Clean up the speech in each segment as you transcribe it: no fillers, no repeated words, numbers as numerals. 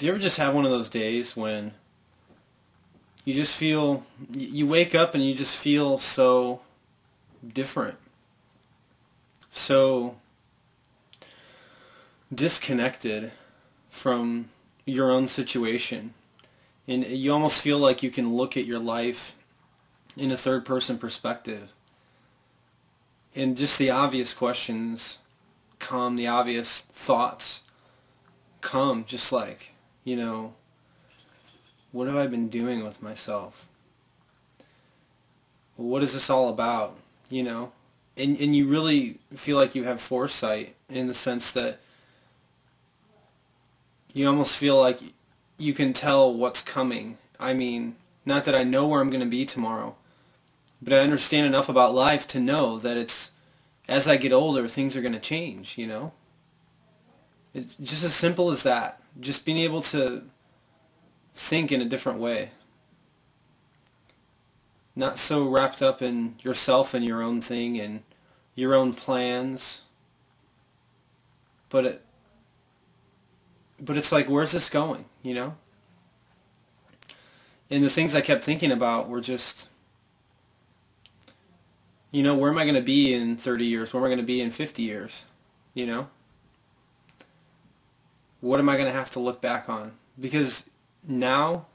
Do you ever just have one of those days when you just feel, you wake up and you just feel so different, so disconnected from your own situation, and you almost feel like you can look at your life in a third person perspective, and just the obvious questions come, the obvious thoughts come, just like, what have I been doing with myself? What is this all about? And you really feel like you have foresight, in the sense that you almost feel like you can tell what's coming. I mean, not that I know where I'm going to be tomorrow, but I understand enough about life to know that as I get older, things are going to change, It's just as simple as that. Just being able to think in a different way. Not so wrapped up in yourself and your own thing and your own plans. But it's like, where's this going, And the things I kept thinking about were just, where am I going to be in 30 years? Where am I going to be in 50 years? What am I going to have to look back on? Because now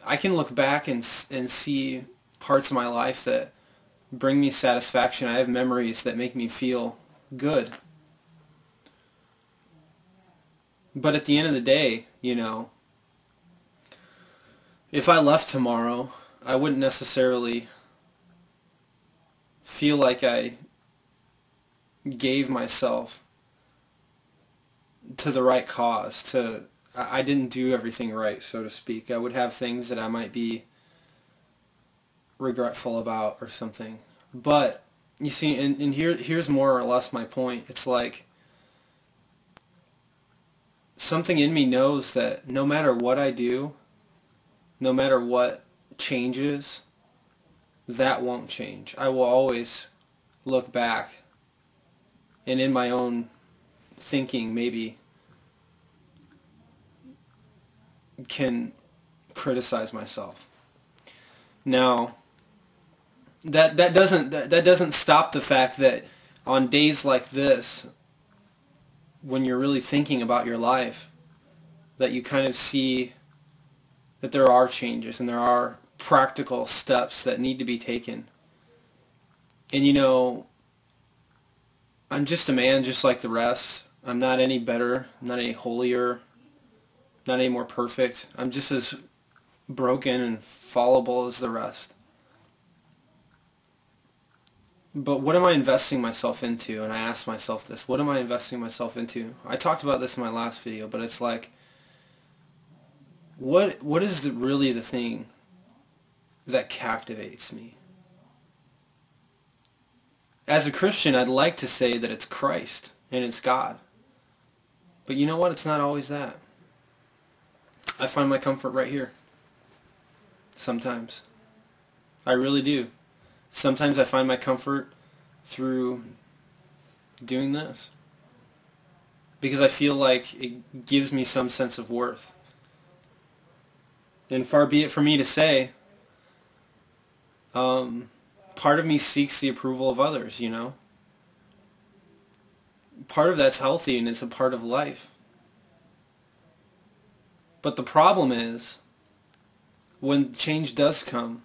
I can look back and see parts of my life that bring me satisfaction. I have memories that make me feel good. But at the end of the day, if I left tomorrow, I wouldn't necessarily feel like I gave myself to the right cause. I didn't do everything right, so to speak. I would have things that I might be regretful about or something. But you see, and here's more or less my point. It's like something in me knows that no matter what I do, no matter what changes, that won't change. I will always look back, and in my own thinking maybe can criticize myself. Now, that doesn't stop the fact that on days like this, when you're really thinking about your life, that you kind of see that there are changes and there are practical steps that need to be taken. And I'm just a man just like the rest. I'm not any better, I'm not any holier, not any more perfect. I'm just as broken and fallible as the rest. But what am I investing myself into? And I asked myself this, what am I investing myself into? I talked about this in my last video, but it's like, what is really the thing that captivates me? As a Christian, I'd like to say that it's Christ and it's God. But you know what? It's not always that. I find my comfort right here. Sometimes. I really do. Sometimes I find my comfort through doing this. Because I feel like it gives me some sense of worth. And far be it for me to say, part of me seeks the approval of others, Part of that's healthy and it's a part of life. But the problem is, when change does come,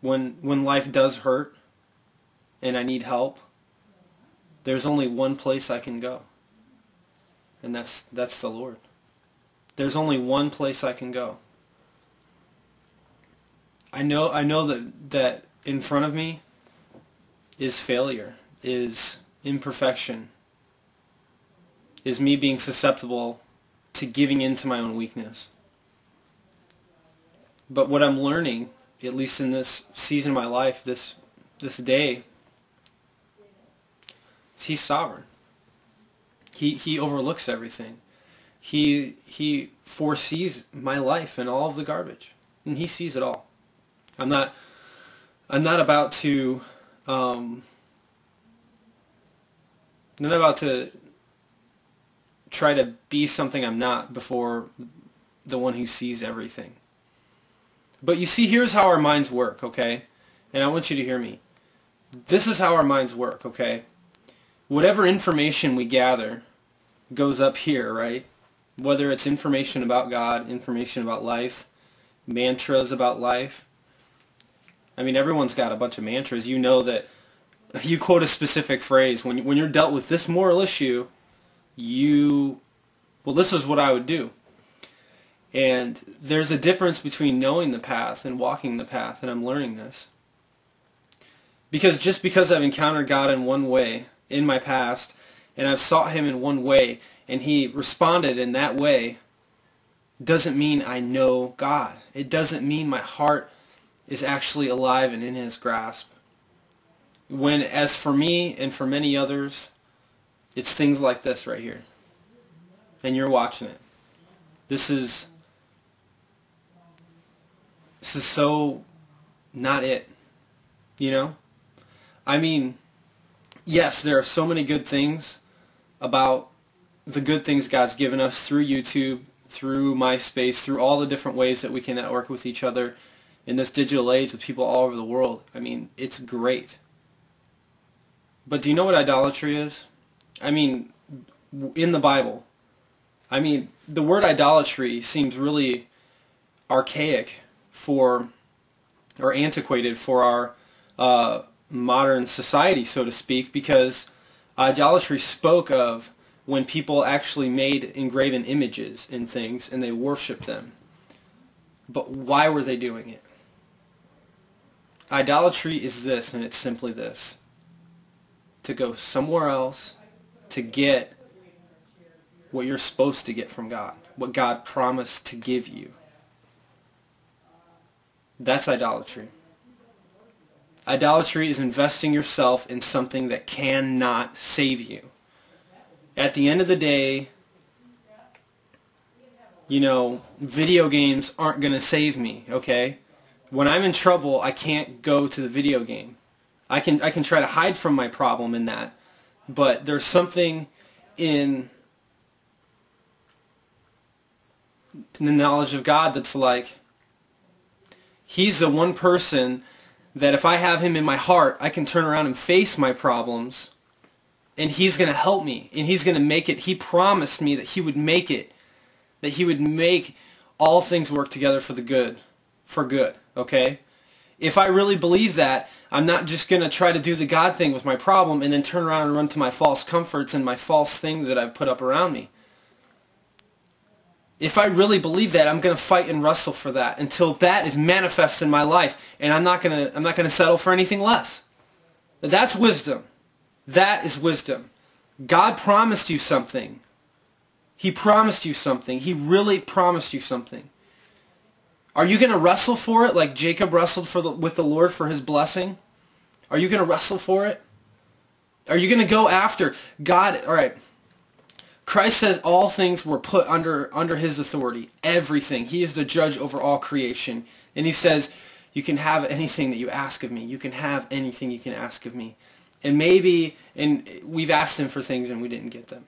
when life does hurt and I need help, there's only one place I can go. And that's the Lord. There's only one place I can go. I know that in front of me is failure, is imperfection, is me being susceptible to giving in to my own weakness. But what I'm learning, at least in this season of my life, this day, is He's sovereign. He overlooks everything. He foresees my life and all of the garbage, and He sees it all. I'm not about to try to be something I'm not before the one who sees everything. But you see, here's how our minds work, okay? And I want you to hear me. This is how our minds work, okay? Whatever information we gather goes up here, right? Whether it's information about God, information about life, mantras about life. I mean, everyone's got a bunch of mantras. You know that you quote a specific phrase. When you're dealt with this moral issue, well, this is what I would do. And there's a difference between knowing the path and walking the path, and I'm learning this. Because just because I've encountered God in one way in my past, and I've sought Him in one way, and He responded in that way, doesn't mean I know God. It doesn't mean my heart is actually alive and in His grasp. When, as for me and for many others, it's things like this right here. And you're watching it. This is so not it. You know? I mean, yes, there are so many good things about the good things God's given us through YouTube, through MySpace, through all the different ways that we can network with each other in this digital age with people all over the world. I mean, it's great. But do you know what idolatry is? I mean, in the Bible, I mean, the word idolatry seems really archaic or antiquated for our modern society, so to speak, because idolatry spoke of when people actually made engraven images in things and they worshipped them. But why were they doing it? Idolatry is this, and it's simply this: to go somewhere else to get what you're supposed to get from God, what God promised to give you. That's idolatry. Idolatry is investing yourself in something that cannot save you. At the end of the day, you know, video games aren't going to save me, okay? When I'm in trouble, I can't go to the video game. I can try to hide from my problem in that, but there's something in the knowledge of God that's like, He's the one person that if I have Him in my heart, I can turn around and face my problems, and He's going to help me, and He's going to make it. He promised me that He would make it, that He would make all things work together for good, okay? If I really believe that, I'm not just going to try to do the God thing with my problem and then turn around and run to my false comforts and my false things that I've put up around me. If I really believe that, I'm going to fight and wrestle for that until that is manifest in my life, and I'm not going to settle for anything less. That's wisdom. That is wisdom. God promised you something. He promised you something. He really promised you something. Are you going to wrestle for it like Jacob wrestled with the Lord for his blessing? Are you going to wrestle for it? Are you going to go after God? All right. Christ says all things were put under His authority. Everything. He is the judge over all creation. And He says, you can have anything that you ask of me. You can have anything you can ask of me. And we've asked Him for things and we didn't get them.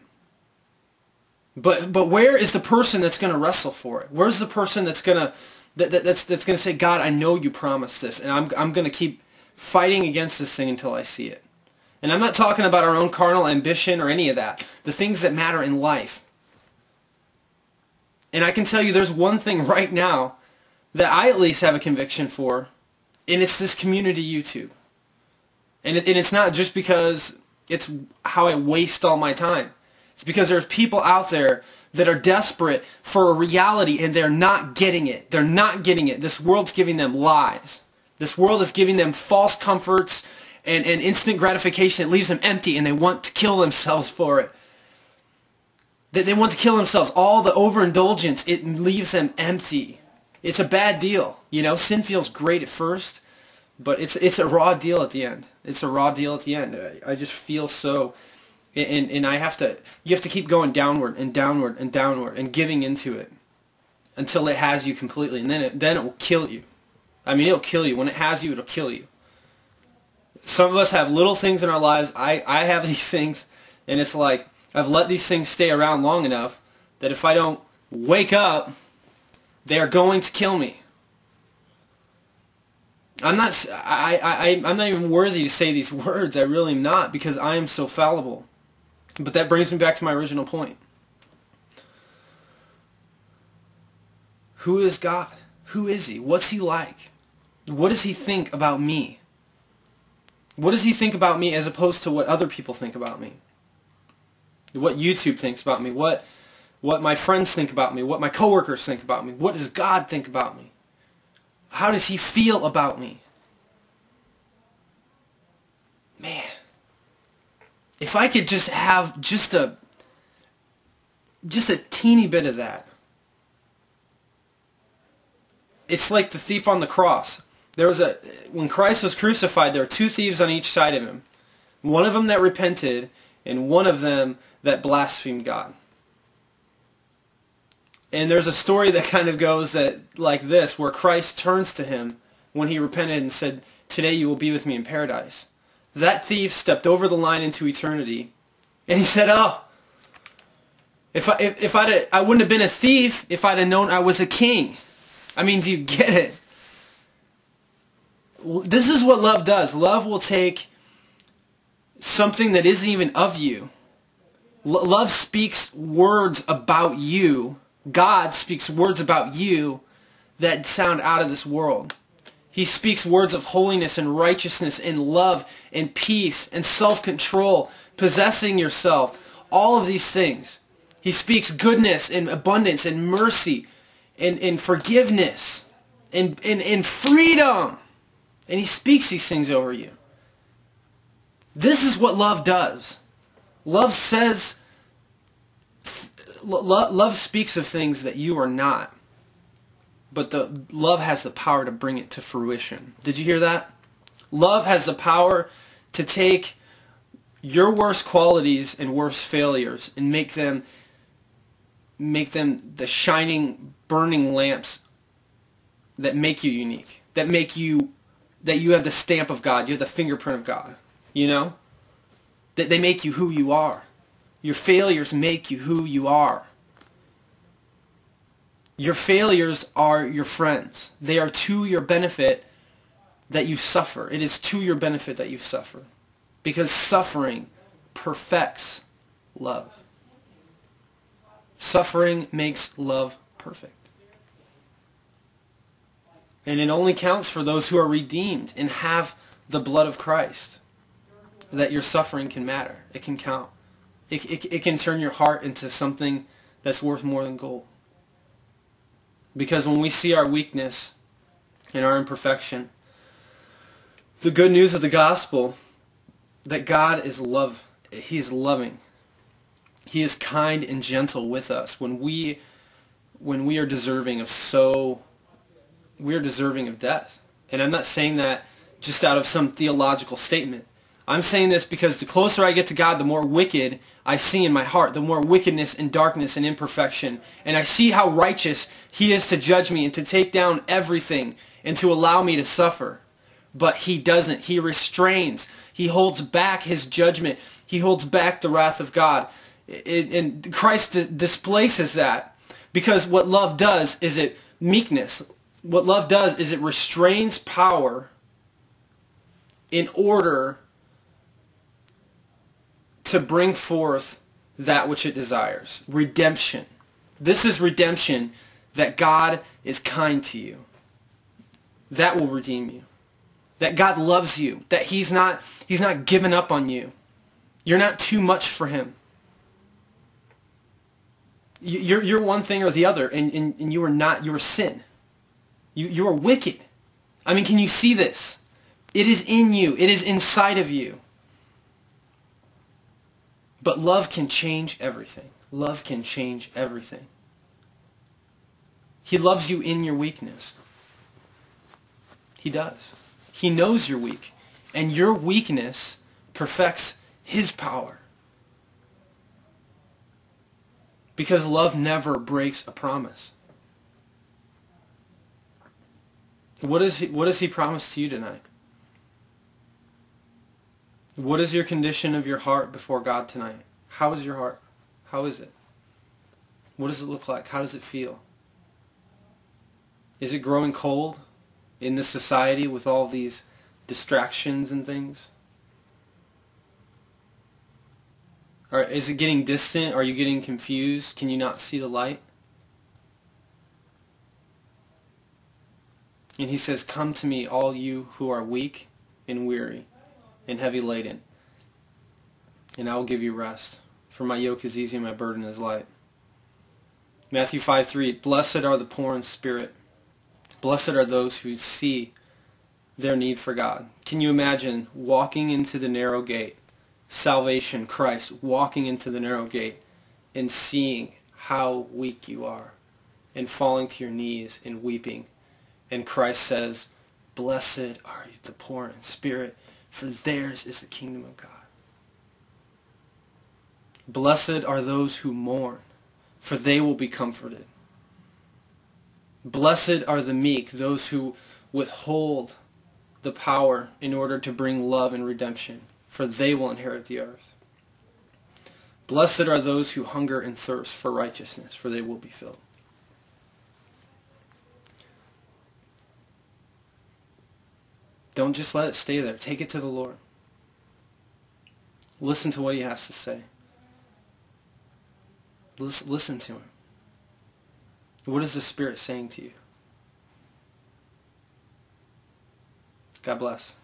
But where is the person that's going to wrestle for it? Where's the person that's going to say, God, I know you promised this, and I'm going to keep fighting against this thing until I see it. And I'm not talking about our own carnal ambition or any of that. The things that matter in life. And I can tell you there's one thing right now that I at least have a conviction for, and it's this community YouTube. And it's not just because it's how I waste all my time. It's because there's people out there that are desperate for a reality and they're not getting it. They're not getting it. This world's giving them lies. This world is giving them false comforts and instant gratification. It leaves them empty and they want to kill themselves for it. They want to kill themselves. All the overindulgence, it leaves them empty. It's a bad deal. You know, sin feels great at first, but it's a raw deal at the end. It's a raw deal at the end. I just feel so... And you have to keep going downward and downward and downward and giving into it until it has you completely, and then it will kill you. I mean, it'll kill you. When it has you, it'll kill you. Some of us have little things in our lives. I have these things, and it's like I've let these things stay around long enough that if I don't wake up, they are going to kill me. I'm not even worthy to say these words. I really am not, because I am so fallible. But that brings me back to my original point. Who is God? Who is He? What's He like? What does He think about me? What does He think about me as opposed to what other people think about me? What YouTube thinks about me? What my friends think about me? What my coworkers think about me? What does God think about me? How does He feel about me? Man, if I could just have just a teeny bit of that. It's like the thief on the cross. When Christ was crucified, there were two thieves on each side of Him. One of them that repented, and one of them that blasphemed God. And there's a story that kind of goes like this, where Christ turns to him when he repented and said, "Today you will be with me in paradise." That thief stepped over the line into eternity, and he said, "Oh, I wouldn't have been a thief if I'd have known I was a king." I mean, do you get it? This is what love does. Love will take something that isn't even of you. Love speaks words about you. God speaks words about you that sound out of this world. He speaks words of holiness and righteousness and love and peace and self-control, possessing yourself, all of these things. He speaks goodness and abundance and mercy and forgiveness and freedom. And He speaks these things over you. This is what love does. Love speaks of things that you are not. But love has the power to bring it to fruition. Did you hear that? Love has the power to take your worst qualities and worst failures and make them the shining, burning lamps that make you unique. That you have the stamp of God. You have the fingerprint of God. You know? That they make you who you are. Your failures make you who you are. Your failures are your friends. They are to your benefit that you suffer. It is to your benefit that you suffer. Because suffering perfects love. Suffering makes love perfect. And it only counts for those who are redeemed and have the blood of Christ that your suffering can matter. It can count. It can turn your heart into something that's worth more than gold. Because when we see our weakness and our imperfection, the good news of the gospel, that God is love. He is loving. He is kind and gentle with us when we are deserving of we are deserving of death. And I'm not saying that just out of some theological statement. I'm saying this because the closer I get to God, the more wicked I see in my heart, the more wickedness and darkness and imperfection. And I see how righteous He is to judge me and to take down everything and to allow me to suffer. But He doesn't. He restrains. He holds back His judgment. He holds back the wrath of God. And Christ displaces that. Because what love does is it meekness. What love does is it restrains power in order to bring forth that which it desires. Redemption. This is redemption, that God is kind to you. That will redeem you. That God loves you. That He's not given up on you. You're not too much for Him. You're one thing or the other, and you are not. You are sin. You are wicked. I mean, can you see this? It is in you. It is inside of you. But love can change everything. Love can change everything. He loves you in your weakness. He does. He knows you're weak. And your weakness perfects His power. Because love never breaks a promise. What does He promise to you tonight? What is your condition of your heart before God tonight? How is your heart? How is it? What does it look like? How does it feel? Is it growing cold in this society with all these distractions and things? Or is it getting distant? Are you getting confused? Can you not see the light? And he says, "Come to me, all you who are weak and weary and heavy laden, and I will give you rest. For my yoke is easy and my burden is light." Matthew 5:3, "Blessed are the poor in spirit. Blessed are those who see their need for God." Can you imagine walking into the narrow gate, salvation, Christ, walking into the narrow gate and seeing how weak you are and falling to your knees and weeping? And Christ says, "Blessed are the poor in spirit, for theirs is the kingdom of God." Blessed are those who mourn, for they will be comforted. Blessed are the meek, those who withhold the power in order to bring love and redemption, for they will inherit the earth. Blessed are those who hunger and thirst for righteousness, for they will be filled. Don't just let it stay there. Take it to the Lord. Listen to what he has to say. Listen to him. What is the Spirit saying to you? God bless.